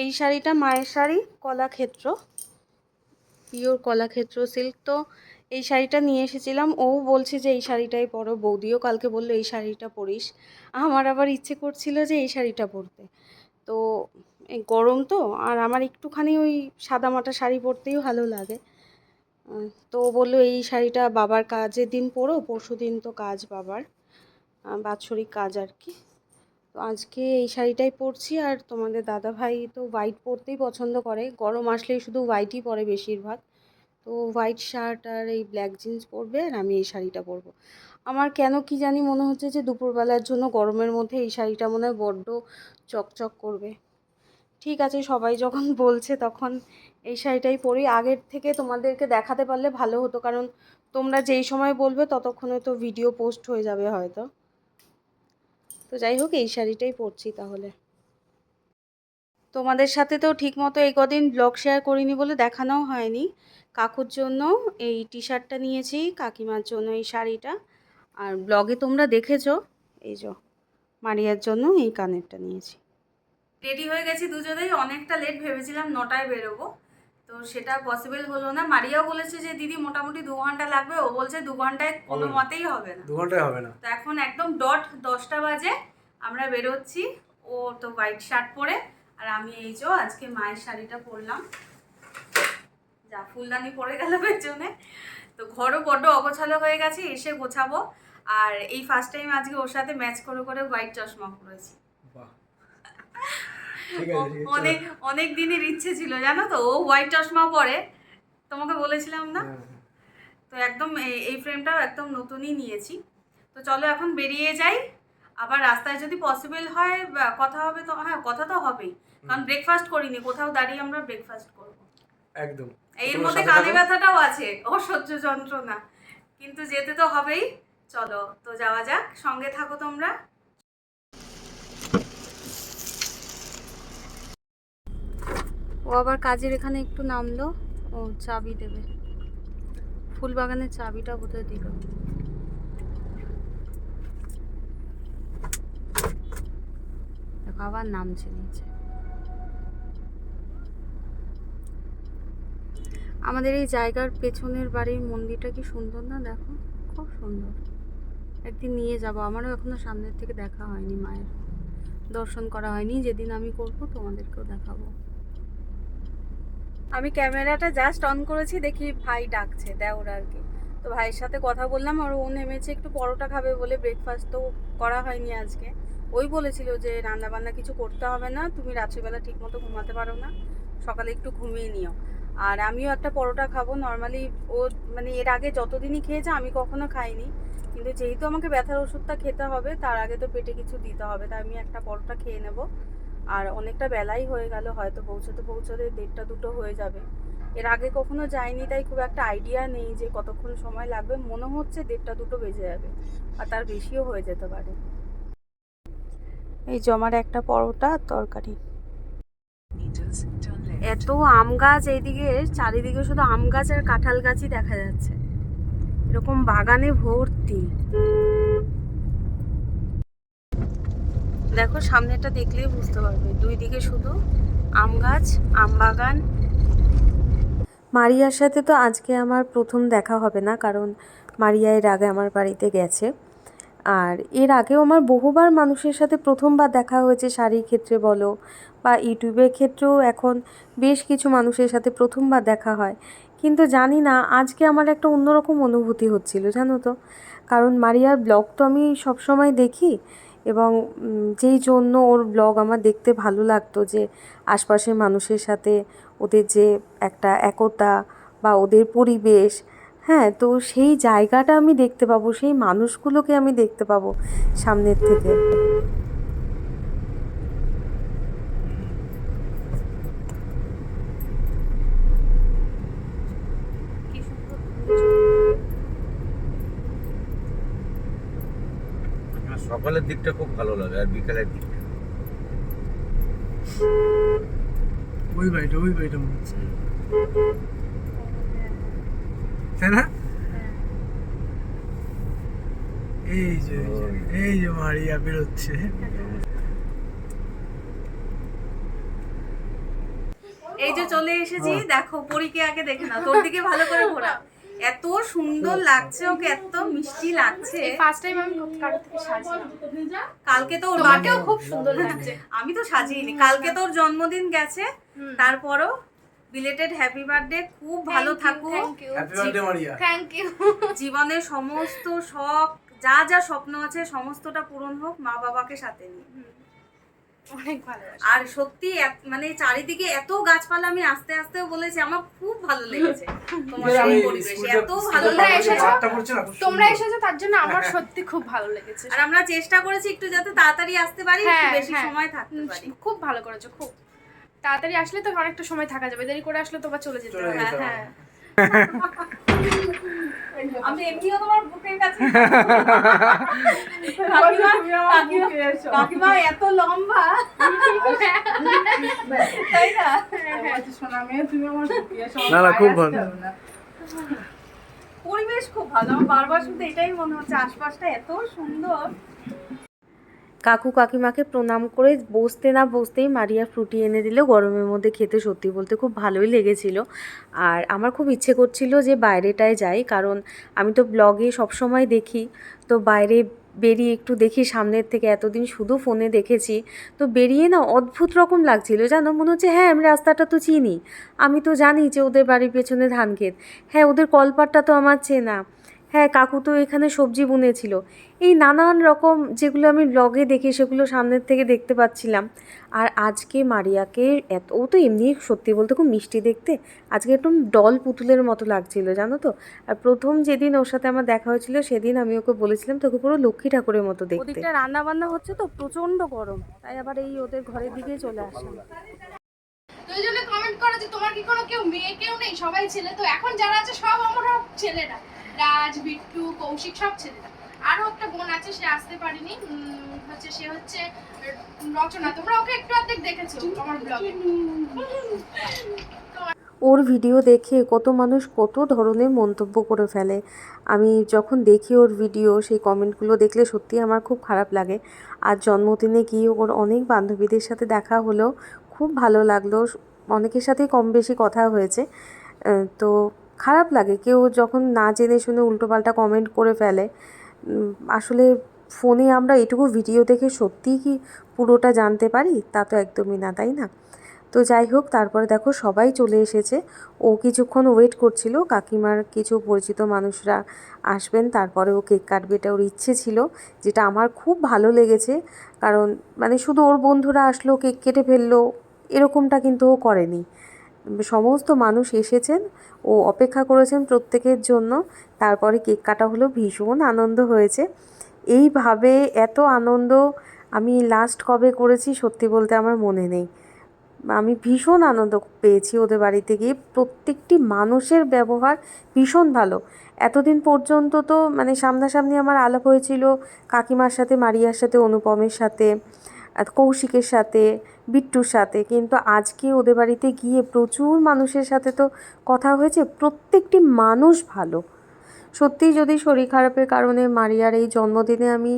এই শাড়িটা মায়ের শাড়ি, কলাক্ষেত্র, পিওর কলাক্ষেত্র সিল্ক। তো এই শাড়িটা নিয়ে এসেছিলাম, ও বলছে যে এই শাড়িটাই পরো, বৌদিও কালকে বললো এই শাড়িটা পরিস। আমার আবার ইচ্ছে করছিল যে এই শাড়িটা পরতে। তো এই গরম তো, আর আমার একটুখানি ওই সাদামাটা শাড়ি পরতেই ভালো লাগে। তো বললো এই শাড়িটা বাবার কাজের দিন পরো, পরশু দিন তো কাজ বাবার, বাৎসরিক কাজ আর কি। তো আজকে এই শাড়িটাই পরছি। আর তোমাদের দাদা ভাই তো হোয়াইট পরতেই পছন্দ করে, গরম আসলেই শুধু হোয়াইটই পরে বেশিরভাগ। তো হোয়াইট শার্ট আর এই ব্ল্যাক জিন্স পরবে, আর আমি এই শাড়িটা পরবো। আমার কেন কি জানি মনে হচ্ছে যে দুপুরবেলার জন্য গরমের মধ্যে এই শাড়িটা মনে হয় বড্ড চকচক করবে। ঠিক আছে, সবাই যখন বলছে তখন এই শাড়িটাই পরি। আগের থেকে তোমাদেরকে দেখাতে পারলে ভালো হতো, কারণ তোমরা যেই সময় বলবে ততক্ষণে তো ভিডিও পোস্ট হয়ে যাবে হয়তো। তো যাই হোক, এই শাড়িটাই পরছি তাহলে। তোমাদের সাথে তো ঠিক মতো এই কদিন ব্লগ শেয়ার করিনি বলে দেখানোও হয়নি। কাকুর জন্য এই টি শার্টটা নিয়েছি, কাকিমার জন্য এই শাড়িটা, আর ব্লগে তোমরা দেখেছো এই যে মারিয়ার জন্য এই কানেরটা নিয়েছি। রেডি হয়ে গেছি দুজনেই, অনেকটা লেট, ভেবেছিলাম 9টায় বেরোবো, তো সেটা পসিবল হলো না। মারিয়াও বলেছে যে দিদি মোটামুটি 2 ঘন্টা লাগবে, ও বলছে 2 ঘন্টায় কোনো মতেই হবে না, 2 ঘন্টায় হবে না। তো এখন একদম ডট 10টা বাজে আমরা বেরোচ্ছি। ও তো হোয়াইট শার্ট পরে, আর আমি এই যে আজকে মায়ের শাড়িটা পরলাম, যা ফুলদানি পরে গেল পেছনে। তো ঘরও বড্ড অগোছালো হয়ে গেছে, এসে গোছাবো। আর এই ফার্স্ট টাইম আজকে ওর সাথে ম্যাচ করে করে হোয়াইট চশমা পরেছি। অনেক অনেক দিনের ইচ্ছে ছিল জানো তো, ও হোয়াইট চশমা পরে, তোমাকে বলেছিলাম না। তো একদম এই ফ্রেমটাও একদম নতুনই নিয়েছি। তো চলো এখন বেরিয়ে যাই, আবার রাস্তায় যদি পসিবল হয় কথা হবে। তো হ্যাঁ, কথা তো হবেই, কারণ ব্রেকফাস্ট করিনি, কোথাও দাঁড়িয়ে আমরা ব্রেকফাস্ট করব একদম। এর মধ্যে কানে ব্যথাটাও আছে, অসহ্য যন্ত্রণা, কিন্তু যেতে তো হবেই। চলো তো যাওয়া যাক, সঙ্গে থাকো তোমরা। ও আবার কাজের এখানে একটু নামলো, ও চাবি দেবে, ফুলবাগানের চাবিটা কোথায় দিল। দেখো আবার নামছে নিচে। আমাদের এই জায়গার পেছনের বাড়ির মন্দিরটা কি সুন্দর না, দেখো খুব সুন্দর। একদিন নিয়ে যাব, আমারও এখনো সামনের থেকে দেখা হয়নি, মায়ের দর্শন করা হয়নি। যেদিন আমি করব তোমাদেরকেও দেখাবো। আমি ক্যামেরাটা জাস্ট অন করেছি, দেখি ভাই ডাকছে, দেওর আর কি। তো ভাইয়ের সাথে কথা বললাম, আর ও নেমেছে একটু পরোটা খাবে বলে, ব্রেকফাস্ট তো করা হয়নি আজকে। ওই বলেছিল যে রান্না বান্না কিছু করতে হবে না, তুমি রাত্রিবেলা ঠিক মতো ঘুমাতে পারো না, সকালে একটু ঘুমিয়ে নিও। আর আমিও একটা পরোটা খাবো। নর্মালি ও মানে এর আগে যতদিনই খেয়েছে আমি কখনো খাইনি, কিন্তু যেহেতু আমাকে ব্যথার ওষুধটা খেতে হবে, তার আগে তো পেটে কিছু দিতে হবে, তাই আমি একটা পরোটা খেয়ে নেব। আর অনেকটা বেলাই হয়ে গেল, হয়তো পৌঁছতে পৌঁছতে 1টা 2টো হয়ে যাবে। এর আগে কখনো যাইনি, তাই খুব একটা আইডিয়া নেই যে কতক্ষণ সময় লাগবে। মনে হচ্ছে 1টা 2টো বেজে যাবে, আর তার বেশিও হয়ে যেতে পারে। এই জমার একটা পরোটা তরকারি। এত আম গাছ এইদিকে, চারিদিকে শুধু আম গাছ আর কাঁঠাল গাছই দেখা যাচ্ছে, এরকম বাগানে ভর্তি। দেখো সামনেটা দেখলেই বুঝতে পারবে, দুই দিকে শুধু আম গাছ, আম বাগান। মারিয়ার সাথে তো আজকে আমার প্রথম দেখা হবে না, কারণ মারিয়া এর আগে আমার বাড়িতে গেছে। আর এর আগেও আমার বহুবার মানুষের সাথে প্রথমবার দেখা হয়েছে, শাড়ির ক্ষেত্রে বলো বা ইউটিউবের ক্ষেত্রেও এখন বেশ কিছু মানুষের সাথে প্রথমবার দেখা হয়। কিন্তু জানি না, আজকে আমার একটা অন্যরকম অনুভূতি হচ্ছিল জানো তো, কারণ মারিয়ার ব্লগ তো আমি সবসময় দেখি, এবং যেই জন্য ওর ব্লগ আমার দেখতে ভালো লাগতো, যে আশপাশের মানুষের সাথে ওদের যে একটা একতা বা ওদের পরিবেশ, হ্যাঁ, তো সেই জায়গাটা আমি দেখতে পাবো, সেই মানুষগুলোকে আমি দেখতে পাবো সামনের থেকে। সকালের দিকটা খুব ভালো লাগে, আর বিকালের দিকটা ওই বাড়িটা মনে হচ্ছে, তাই না? এই যে মারিয়া বেরোচ্ছে। এই যে চলে এসেছি, দেখো পরীকে আগে দেখে না, তোর দিকে ভালো করে ঘোরা। এত সুন্দর লাগছে ওকে, এত মিষ্টি লাগছে। ফার্স্ট টাইম আমি কারো থেকে সাজলাম। কালকে তো ওর তোমাকেও খুব সুন্দর লাগছে। আমি তো সাজিয়েনি, কালকে তোর জন্মদিন গেছে, তারপরও বিলেটেড হ্যাপি বার্থডে। খুব ভালো থাকো, happy birthday Maria. Thank you. জীবনের সমস্ত শখ, যা যা স্বপ্ন আছে সমস্তটা পূরণ হোক, মা বাবাকে সাথে নিয়ে। অনেক ভালো। আর সত্যি মানে চারিদিকে এত গাছপালা, আমি আস্তে আস্তেও বলেছি আমার খুব ভালো লেগেছে তোমার সেই পরিবেশে, এত ভালো লেগেছে। তোমরা এসেছো তার জন্য আমার সত্যি খুব ভালো লেগেছে। আর আমরা চেষ্টা করেছি একটু যাতে তাড়াতাড়ি আসতে পারি, একটু বেশি সময় থাকতে পারি। খুব ভালো করেছো, খুব তাড়াতাড়ি আসলে তো অনেকটা সময় থাকা যাবে, দেরি করে আসলে তো বা চলে যেতে হবে। হ্যাঁ আমি এমনিও তোমার বুকের কাছে। কাকিমা এত লম্বা, তাই না? না না, খুব ভালো পরিবেশ, খুব ভালো। আমার বারবার শুধু এটাই মনে হচ্ছে, আশপাশটা এত সুন্দর। কাকু কাকিমাকে প্রণাম করে বসতে না বসতেই মারিয়া ফ্রুটি এনে দিল গরমের মধ্যে খেতে। সত্যি বলতে খুব ভালোই লেগেছিল। আর আমার খুব ইচ্ছে করছিল যে বাইরেটায় যাই, কারণ আমি তো ব্লগে সবসময় দেখি, তো বাইরে বেরিয়ে একটু দেখি সামনের থেকে। এতদিন শুধু ফোনে দেখেছি, তো বেরিয়ে না অদ্ভুত রকম লাগছিল জানো, মনে হচ্ছে হ্যাঁ আমি রাস্তাটা তো চিনি, আমি তো জানি যে ওদের বাড়ির পেছনে ধান ক্ষেত, হ্যাঁ ওদের কলপাটটা তো আমার চেনা, হ্যাঁ কাকু তো এখানে সবজি বুনেছিল। এই নানান রকম যেগুলো আমি ব্লগে দেখি সেগুলো সামনের থেকে দেখতে পাচ্ছিলাম। আর আজকে মারিয়াকে ও তো এমনি সত্যি বলতে খুব মিষ্টি দেখতে, আজকে একদম ডল পুতুলের মতো লাগছিল জানো তো। আর প্রথম যেদিন ওর সাথে আমার দেখা হয়েছিল সেদিন আমি ওকে বলেছিলাম তোকে পুরো লক্ষ্মী ঠাকুরের মতো দেখতে। ওদিকটা রান্না বান্না হচ্ছে তো প্রচণ্ড গরম, তাই আবার এই ওদের ঘরের দিকেই চলে আসলাম। তো এই জন্য কমেন্ট করো যে তোমার কি কোনো কেউ মেয়ে কেউ নেই, সবাই ছেলে। তো এখন যারা আছে সব আমরা ছেলেরা, রাজ, বিট্টু, কৌশিক সব ছেলেরা। আরো একটা বোন আছে, সে আসতে পারেনি, সে হচ্ছে রচনা। তোমরা ওকে একটু অর্ধেক দেখেছো আমার ব্লগে। ওর ভিডিও দেখে কত মানুষ কত ধরনের মন্তব্য করে ফেলে। আমি যখন দেখি ওর ভিডিও, সেই কমেন্টগুলো দেখলে সত্যি আমার খুব খারাপ লাগে। আর জন্মদিনে গিয়ে ওর অনেক বান্ধবীদের সাথে দেখা হলো, খুব ভালো লাগলো। অনেকের সাথেই কম বেশি কথা হয়েছে। তো খারাপ লাগে কেউ যখন না জেনে শুনে উল্টোপাল্টা কমেন্ট করে ফেলে। আসলে ফোনে আমরা এটুকু ভিডিও দেখে সত্যিই কি পুরোটা জানতে পারি? তা তো একদমই না, তাই না? তো যাই হোক, তারপরে দেখো সবাই চলে এসেছে। ও কিছুক্ষণ ওয়েট করছিল, কাকিমার কিছু পরিচিত মানুষরা আসবেন, তারপরে ও কেক কাটবে। এটা ওর ইচ্ছে ছিল, যেটা আমার খুব ভালো লেগেছে। কারণ মানে শুধু ওর বন্ধুরা আসলো কেক কেটে ফেললো এরকমটা কিন্তু ও করেনি। সমস্ত মানুষ এসেছেন, ও অপেক্ষা করেছেন প্রত্যেকের জন্য। তারপরে কেক কাটা হলো, ভীষণ আনন্দ হয়েছে। এইভাবে এত আনন্দ আমি লাস্ট কবে করেছি সত্যি বলতে আমার মনে নেই। আমি ভীষণ আনন্দ পেয়েছি ওদের বাড়িতে গিয়ে। প্রত্যেকটি মানুষের ব্যবহার ভীষণ ভালো। এতদিন পর্যন্ত তো মানে সামনাসামনি আমার আলাপ হয়েছিল কাকিমার সাথে, মারিয়ার সাথে, অনুপমের সাথে, কৌশিকের সাথে, বিট্টুর সাথে, কিন্তু আজকে ওদের বাড়িতে গিয়ে প্রচুর মানুষের সাথে তো কথা হয়েছে। প্রত্যেকটি মানুষ ভালো। সত্যিই যদি শরীর খারাপের কারণে মারিয়ার এই জন্মদিনে আমি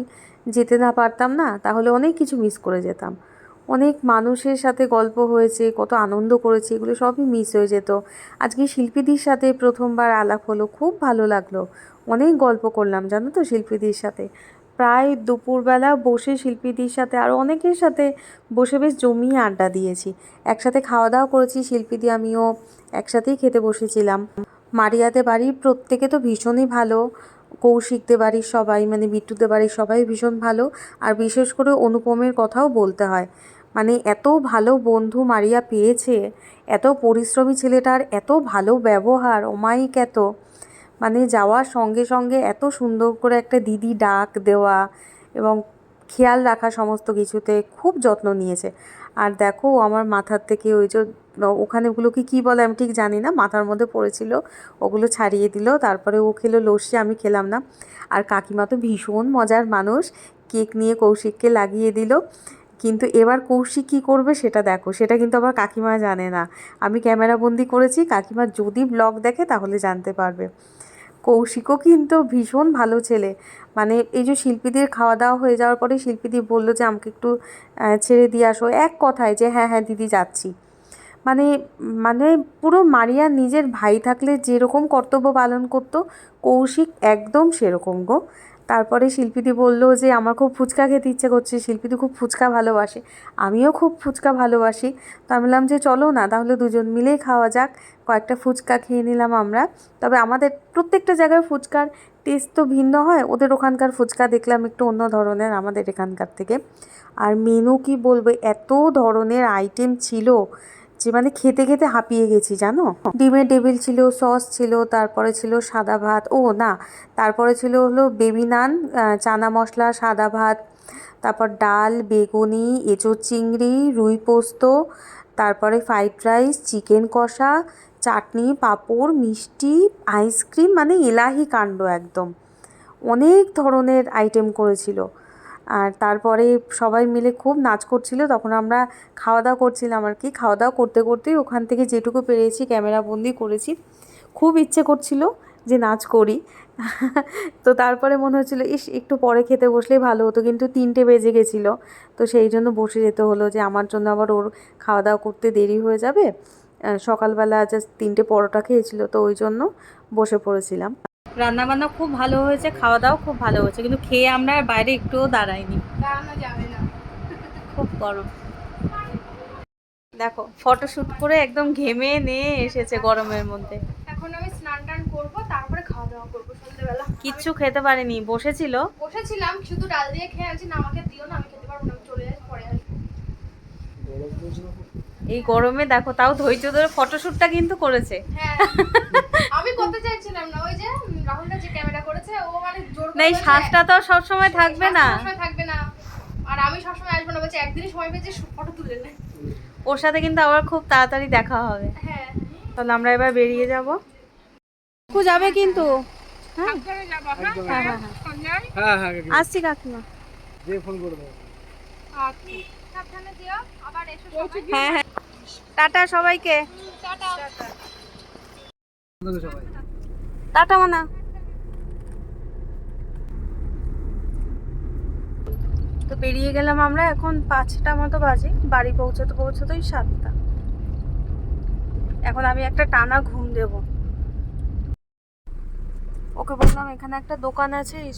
যেতে না পারতাম না, তাহলে অনেক কিছু মিস করে যেতাম। অনেক মানুষের সাথে গল্প হয়েছে, কত আনন্দ করেছি, এগুলো সবই মিস হয়ে যেত। আজকে শিল্পীদির সাথে প্রথমবার আলাপ হলো, খুব ভালো লাগলো। অনেক গল্প করলাম জানো তো শিল্পীদির সাথে। প্রায় দুপুরবেলা বসে শিল্পীদির সাথে আরও অনেকের সাথে বসে বেশ জমিয়ে আড্ডা দিয়েছি। একসাথে খাওয়া দাওয়া করেছি, শিল্পীদি আমিও একসাথেই খেতে বসেছিলাম। মারিয়াদের বাড়ির প্রত্যেকে তো ভীষণই ভালো। কৌশিকদের বাড়ির সবাই মানে বিট্টুদের বাড়ির সবাই ভীষণ ভালো। আর বিশেষ করে অনুপমের কথাও বলতে হয়, মানে এত ভালো বন্ধু মারিয়া পেয়েছে, এত পরিশ্রমী ছেলেটার, এত ভালো ব্যবহার, অমায়িক এত, মানে যাওয়ার সঙ্গে সঙ্গে এত সুন্দর করে একটা দিদি ডাক দেওয়া এবং খেয়াল রাখা সমস্ত কিছুতে, খুব যত্ন নিয়েছে। আর দেখো আমার মাথার থেকে ওই যে ওখানে ওগুলোকে কী বলে আমি ঠিক জানি না, মাথার মধ্যে পড়েছিল, ওগুলো ছাড়িয়ে দিল। তারপরে ও খেলো লস্যি, আমি খেলাম না। আর কাকিমা তো ভীষণ মজার মানুষ, কেক নিয়ে কৌশিককে লাগিয়ে দিল। কিন্তু এবার কৌশিক কী করবে সেটা দেখো, সেটা কিন্তু আবার কাকিমা জানে না। আমি ক্যামেরাবন্দি করেছি, কাকিমা যদি ব্লগ দেখে তাহলে জানতে পারবে। কৌশিকও কিন্তু ভীষণ ভালো ছেলে। মানে এই যে শিল্পীদের খাওয়া দাওয়া হয়ে যাওয়ার পরে শিল্পীদি বললো যে আমাকে একটু ছেড়ে দিয়ে আসো, এক কথায় যে হ্যাঁ হ্যাঁ দিদি যাচ্ছি। মানে মানে পুরো মারিয়া নিজের ভাই থাকলে যেরকম কর্তব্য পালন করতো কৌশিক একদম সেরকম গো। তারপরে শিল্পীদি বলল যে আমার খুব ফুচকা খেতে ইচ্ছে করছে, শিল্পীদি খুব ফুচকা ভালোবাসে, আমিও খুব ফুচকা ভালোবাসি। তো আমি বললাম যে চলো না তাহলে দুজন মিলেই খাওয়া যাক। কয়েকটা ফুচকা খেয়ে নিলাম আমরা। তবে আমাদের প্রত্যেকটা জায়গার ফুচকার টেস্ট তো ভিন্ন হয়, ওদের ওখানকার ফুচকা দেখলাম একটু অন্য ধরনের আমাদের এখানকার থেকে। আর মেনু কি বলবো, এত ধরনের আইটেম ছিল যে মানে খেতে খেতে হাঁপিয়ে গেছি জানো। ডিমের টেবিল ছিল, সস ছিল, তারপরে ছিল সাদা ভাত, ও না তারপরে ছিল হলো বেবি নান, চানা মশলা, সাদা ভাত, তারপর ডাল, বেগুনি, এঁচোড় চিংড়ি, রুই পোস্ত, তারপরে ফ্রাইড রাইস, চিকেন কষা, চাটনি, পাঁপড়, মিষ্টি, আইসক্রিম, মানে এলাহি কাণ্ড একদম। অনেক ধরনের আইটেম করেছিল। আর তারপরে সবাই মিলে খুব নাচ করছিল, তখন আমরা খাওয়া দাওয়া করছিলাম আর কি। খাওয়া দাওয়া করতে করতেই ওখান থেকে যেটুকু পেরেছি ক্যামেরা বন্দি করেছি। খুব ইচ্ছে করছিল যে নাচ করি। তো তারপরে মনে হচ্ছিলো ইস একটু পরে খেতে বসলেই ভালো হতো, কিন্তু 3টে বেজে গেছিলো। তো সেই জন্য বসে যেতে হলো, যে আমার জন্য আবার ওর খাওয়া দাওয়া করতে দেরি হয়ে যাবে। সকালবেলা জাস্ট 3টে পরোটা খেয়েছিল, তো ওই জন্য বসে পড়েছিলাম। রান্নাবান্না খুব ভালো হয়েছে, খাওয়া দাওয়া খুব ভালো হয়েছে, কিন্তু খেয়ে আমরা বাইরে একটুও দাঁড়াইনি, দাঁড়ানো যাবে না। খুব গরম। দেখো ফটোশ্যুট করে একদম ঘেমে নিয়ে এসেছে গরমের মধ্যে। এখন আমি স্নান টান করবো, তারপরে খাওয়া দাওয়া করবো সন্ধ্যেবেলা। কিচ্ছু খেতে পারেনি, বসেছিল। বসেছিলাম শুধু ডাল দিয়ে খেয়ে আছি, না আমাকে দিও না, আমি খেতে পারবো না, আমি চলে যাই পরে আসবো। এই গরমে দেখো তাও ধৈর্য ধরে ফটোশ্যুটটা কিন্তু করেছে। হ্যাঁ আমি করতে চাইছিলাম না, ওই যে রাহুলটা যে ক্যামেরা করেছে ও মানে জোর করে না এই বলছে, শ্বাসটা তো সব সময় থাকবে না, সবসময় থাকবে না, আর আমি সবসময় আসবো না, বলছে একদিনই সময় পেয়েছি ফটো তুলে নে। ওর সাথে কিন্তু আবার খুব তাড়াতাড়ি দেখা হবে। হ্যাঁ তাহলে আমরা এবার বেরিয়ে যাব। কু যাবে কিন্তু। হ্যাঁ হ্যাঁ হ্যাঁ হ্যাঁ হ্যাঁ আসছি কাকিমা। যে ফোন করে দেবো। সাবধানে যেও, আবার এসো সবাই। হ্যাঁ হ্যাঁ টাটা সবাইকে। টাটা। সবাই টাটা মানা। তো বেরিয়ে গেলাম আমরা, এখন 5টা মতো বাজে, বাড়ি পৌঁছতে পৌঁছতেই 7টা। এখন আমি একটা টানা ঘুম দেব। ওকে বললাম এখানে একটা দোকান আছে এই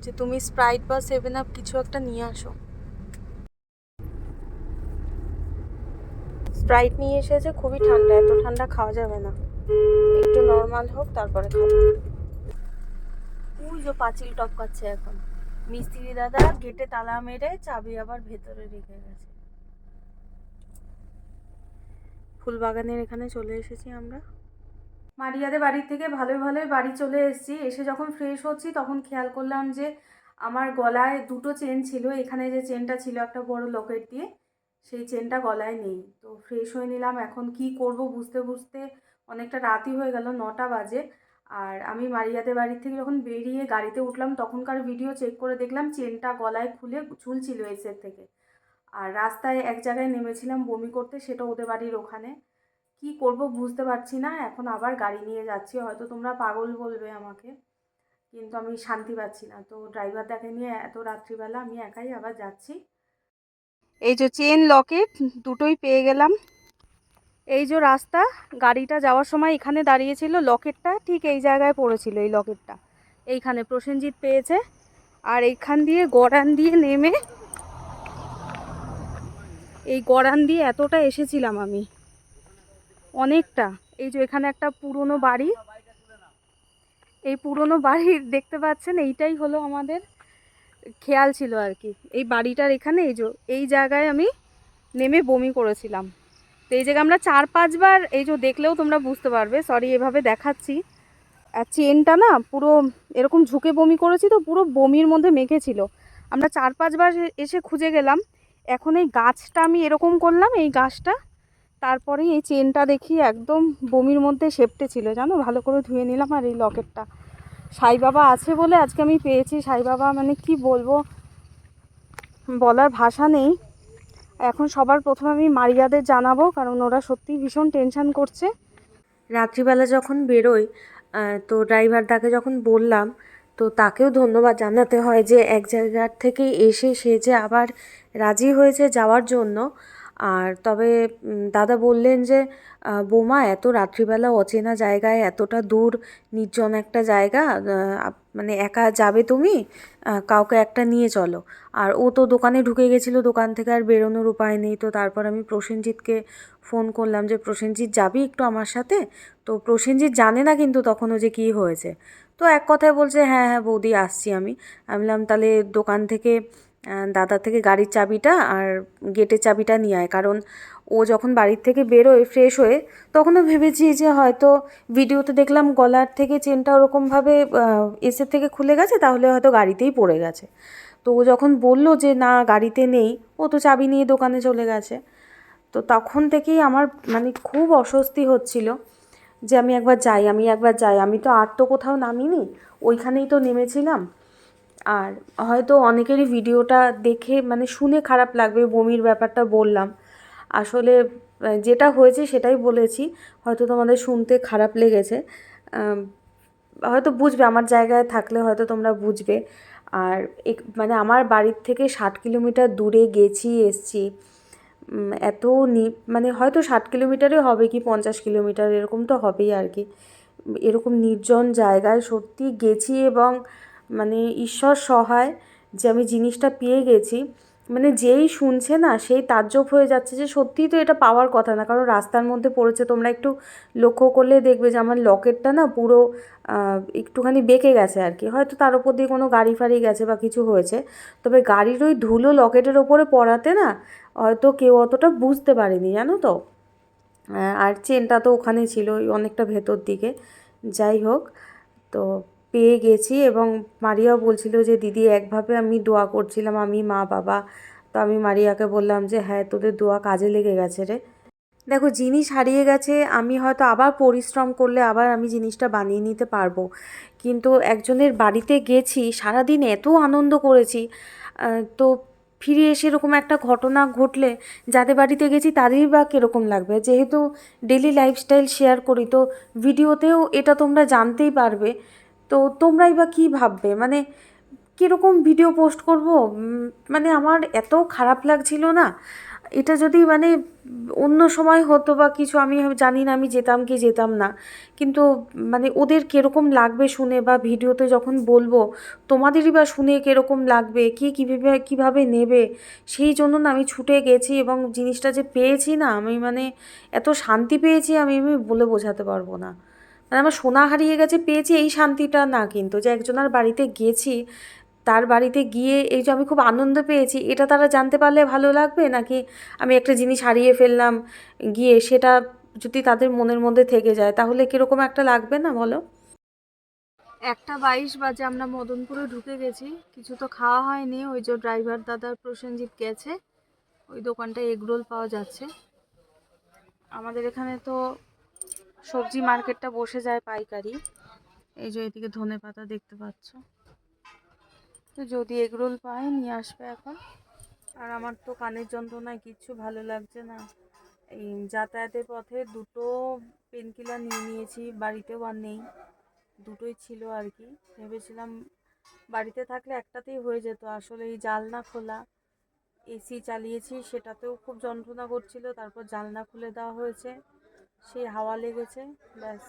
যে তুমি স্প্রাইট বা 7 আপ কিছু একটা নিয়ে আসো। স্প্রাইট নিয়ে এসেছে, খুবই ঠান্ডা, এত ঠান্ডা খাওয়া যাবে না, একটু নর্মাল হোক তারপরে খাবো। ওই যে পাঁচিল টপকাচ্ছে এখন, মিস্ত্রি দাদা গেটে তালা মেরে চাবি আবার ভেতরে রেখে গেছে। ফুলবাগানের এখানে চলে এসেছি আমরা। মারিয়াদের বাড়ি থেকে ভালোই ভালোই বাড়ি চলে এসেছি। এসে যখন ফ্রেশ হচ্ছি তখন খেয়াল করলাম যে আমার গলায় 2টো চেন ছিল, এখানে যে চেনটা ছিল একটা বড় লকেট দিয়ে, সেই চেনটা গলায় নেই। তো ফ্রেশ হয়ে নিলাম, এখন কি করব বুঝতে বুঝতে অনেকটা রাতই হয়ে গেল, 9টা বাজে। আর আমি মারিয়াদের বাড়ি থেকে যখন বেরিয়ে গাড়িতে উঠলাম তখনকার ভিডিও চেক করে দেখলাম চেনটা গলায় খুলে ঝুলছিল এসের থেকে। আর রাস্তায় এক জায়গায় নেমেছিলাম বমি করতে, সেটা ওদের বাড়ির ওখানে। কি করব বুঝতে পারছি না, এখন আবার গাড়ি নিয়ে যাচ্ছি, হয়তো তোমরা পাগল বলবে আমাকে, কিন্তু আমি শান্তি পাচ্ছি না। তো ড্রাইভারটাকে নিয়ে এত রাত্রিবেলা আমি একাই আবার যাচ্ছি। এই যে চেন লকেট দুটোই পেয়ে গেলাম। এই যে রাস্তা, গাড়িটা যাওয়ার সময় এখানে দাঁড়িয়েছিল, লকেটটা ঠিক এই জায়গায় পড়েছিল, এই লকেটটা এইখানে প্রসেনজিৎ পেয়েছে। আর এইখান দিয়ে গড়ান দিয়ে নেমে এই গড়ান দিয়ে এতটা এসেছিলাম আমি, অনেকটা। এই যে এখানে একটা পুরনো বাড়ি, এই পুরনো বাড়ির দেখতে পাচ্ছেন, এইটাই হলো আমাদের খেয়াল ছিল আর কি, এই বাড়িটার এখানে এই জায়গায় আমি নেমে বমি করেছিলাম। তো এই জায়গায় আমরা 4-5 বার, এই যে দেখলেও তোমরা বুঝতে পারবে, সরি এভাবে দেখাচ্ছি, আর চেনটা না পুরো এরকম ঝুঁকে বমি করেছি, তো পুরো বমির মধ্যে মেখেছিল। আমরা 4-5 বার এসে খুঁজে গেলাম। এখন এই গাছটা আমি এরকম করলাম, এই গাছটা, তারপরে এই চেনটা দেখি একদম বমির মধ্যে সেপ্টে ছিল জানো, ভালো করে ধুয়ে নিলাম। আর এই লকেটটা সাই বাবা আছে বলে আজকে আমি পেয়েছি। সাই বাবা মানে কি বলবো, বলার ভাষা নেই। এখন সবার প্রথমে আমি মারিয়াদের জানাবো, কারণ ওরা সত্যিই ভীষণ টেনশন করছে। রাত্রিবেলা যখন বেরোই, তো ড্রাইভারদাকে যখন বললাম, তো তাকেও ধন্যবাদ জানাতে হয় যে এক জায়গার থেকে এসে সে যে আবার রাজি হয়েছে যাওয়ার জন্য। আর তবে দাদা বললেন যে বৌমা এত রাত্রিবেলা অচেনা জায়গায় এতটা দূর নির্জন একটা জায়গা মানে একা যাবে তুমি, কাউকে একটা নিয়ে চলো। আর ও তো দোকানে ঢুকে গেছিলো, দোকান থেকে আর বেরোনোর উপায় নেই। তো তারপর আমি প্রসেনজিৎকে ফোন করলাম যে প্রসেনজিৎ যাবি একটু আমার সাথে? তো প্রসেনজিৎ জানে না কিন্তু তখনও যে কী হয়েছে। তো এক কথায় বলছে হ্যাঁ হ্যাঁ বৌদি আসছি আমি। আমি বললাম তাহলে দোকান থেকে দাদার থেকে গাড়ির চাবিটা আর গেটের চাবিটা নিয়ে আয়, কারণ ও যখন বাড়ির থেকে বেরোয় ফ্রেশ হয়ে তখনও ভেবেছি যে হয়তো ভিডিওতে দেখলাম গলার থেকে চেনটা ওরকমভাবে এসের থেকে খুলে গেছে, তাহলে হয়তো গাড়িতেই পড়ে গেছে। তো ও যখন বললো যে না গাড়িতে নেই, ও তো চাবি নিয়ে দোকানে চলে গেছে। তো তখন থেকেই আমার মানে খুব অস্বস্তি হচ্ছিল যে আমি একবার যাই। আমি তো আর তো কোথাও নামিনি, ওইখানেই তো নেমেছিলাম। আর হয়তো অনেকেরই ভিডিওটা দেখে মানে শুনে খারাপ লাগবে, বমির ব্যাপারটা বললাম। আসলে যেটা হয়েছে সেটাই বলেছি, হয়তো তোমাদের শুনতে খারাপ লেগেছে। হয়তো বুঝবে, আমার জায়গায় থাকলে হয়তো তোমরা বুঝবে। আর মানে আমার বাড়ির থেকে 60 কিলোমিটার দূরে গেছি এসছি, এত মানে হয়তো 60 কিলোমিটারে হবে কি 50 কিলোমিটার এরকম তো হবেই আর কি। এরকম নির্জন জায়গায় সত্যি গেছি এবং মানে ঈশ্বর সহায় যে আমি জিনিসটা পেয়ে গেছি। মানে যেই শুনছে না সেই তাজ্জব হয়ে যাচ্ছে যে সত্যিই তো এটা পাওয়ার কথা না, কারণ রাস্তার মধ্যে পড়েছে। তোমরা একটু লক্ষ্য করলে দেখবে যে আমার লকেটটা না পুরো একটুখানি বেঁকে গেছে আর কি, হয়তো তার উপর দিয়ে কোনো গাড়ি ফাড়ি গেছে বা কিছু হয়েছে। তবে গাড়ির ওই ধুলো লকেটের ওপরে পড়াতে না হয়তো কেউ অতটা বুঝতে পারেনি, জানো তো। আর চেনটা তো ওখানে ছিল অনেকটা ভেতর দিকে। যাই হোক, তো পেয়ে গেছি। এবং মারিয়াও বলছিল যে দিদি একভাবে আমি দোয়া করছিলাম, আমি মা বাবা। তো আমি মারিয়াকে বললাম যে হ্যাঁ তোদের দোয়া কাজে লেগে গেছে রে। দেখো জিনিস হারিয়ে গেছে, আমি হয়তো আবার পরিশ্রম করলে আবার আমি জিনিসটা বানিয়ে নিতে পারবো, কিন্তু একজনের বাড়িতে গেছি সারাদিন এত আনন্দ করেছি, তো ফিরে এসে এরকম একটা ঘটনা ঘটলে যাদের বাড়িতে গেছি তাদেরই বা কীরকম লাগবে। যেহেতু ডেলি লাইফস্টাইল শেয়ার করি, তো ভিডিওতেও এটা তোমরা জানতেই পারবে। তো তোমরাই বা কী ভাববে, মানে কীরকম ভিডিও পোস্ট করব, মানে আমার এত খারাপ লাগছিল না। এটা যদি মানে অন্য সময় হতো বা কিছু আমি জানি না আমি যেতাম কি যেতাম না, কিন্তু মানে ওদের কীরকম লাগবে শুনে, বা ভিডিওতে যখন বলবো তোমাদেরই বা শুনে কীরকম লাগবে, কে কীভাবে নেবে, সেই জন্য না আমি ছুটে গেছি। এবং জিনিসটা যে পেয়েছি না, আমি মানে এত শান্তি পেয়েছি আমি বলে বোঝাতে পারবো না। মানে আমার সোনা হারিয়ে গেছে পেয়েছি এই শান্তিটা না, কিন্তু যে একজনের বাড়িতে গেছি তার বাড়িতে গিয়ে এই যে আমি খুব আনন্দ পেয়েছি, এটা তারা জানতে পারলে ভালো লাগবে, নাকি আমি একটা জিনিস হারিয়ে ফেললাম গিয়ে সেটা যদি তাদের মনের মধ্যে থেকে যায় তাহলে কীরকম একটা লাগবে না বলো। 1:22 বাজে, আমরা মদনপুরে ঢুকে গেছি। কিছু তো খাওয়া হয়নি, ওই যে ড্রাইভার দাদার প্রসেনজিৎ গেছে, ওই দোকানটায় এগরোল পাওয়া যাচ্ছে। আমাদের এখানে তো সবজি মার্কেটটা বসে যায় পাইকারি, এই যে এদিকে ধনেপাতা দেখতে পাচ্ছ। তো যদি এগরোল পাই নিয়ে আসবে এখন। আর আমার তো কানের যন্ত্রণায় কিচ্ছু ভালো লাগছে না। এই যাতায়াতের পথে 2টো পেনকিলার নিয়ে নিয়েছি, বাড়িতেও আর নেই, 2টোই ছিল আর কি। ভেবেছিলাম বাড়িতে থাকলে একটাতেই হয়ে যেত, আসলে এই জানলা খোলা, এসি চালিয়েছি সেটাতেও খুব যন্ত্রণা করছিল, তারপর জানলা খুলে দেওয়া হয়েছে, সেই হাওয়া লেগেছে, ব্যাস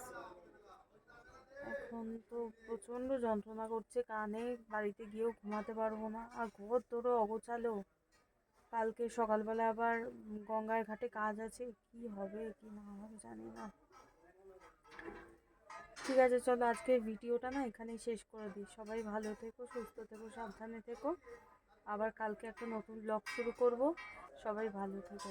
এখন তো প্রচণ্ড যন্ত্রণা করছে কানে। বাড়িতে গিয়েও ঘুমাতে পারবো না, আর ঘর তোরও অগোছালো। কালকে সকালবেলা আবার গঙ্গার ঘাটে কাজ আছে, কি হবে কি না হবে জানি না। ঠিক আছে চলো আজকের ভিডিওটা না এখানেই শেষ করে দিই। সবাই ভালো থেকো, সুস্থ থেকো, সাবধানে থেকো। আবার কালকে একটা নতুন ব্লগ শুরু করব। সবাই ভালো থেকো।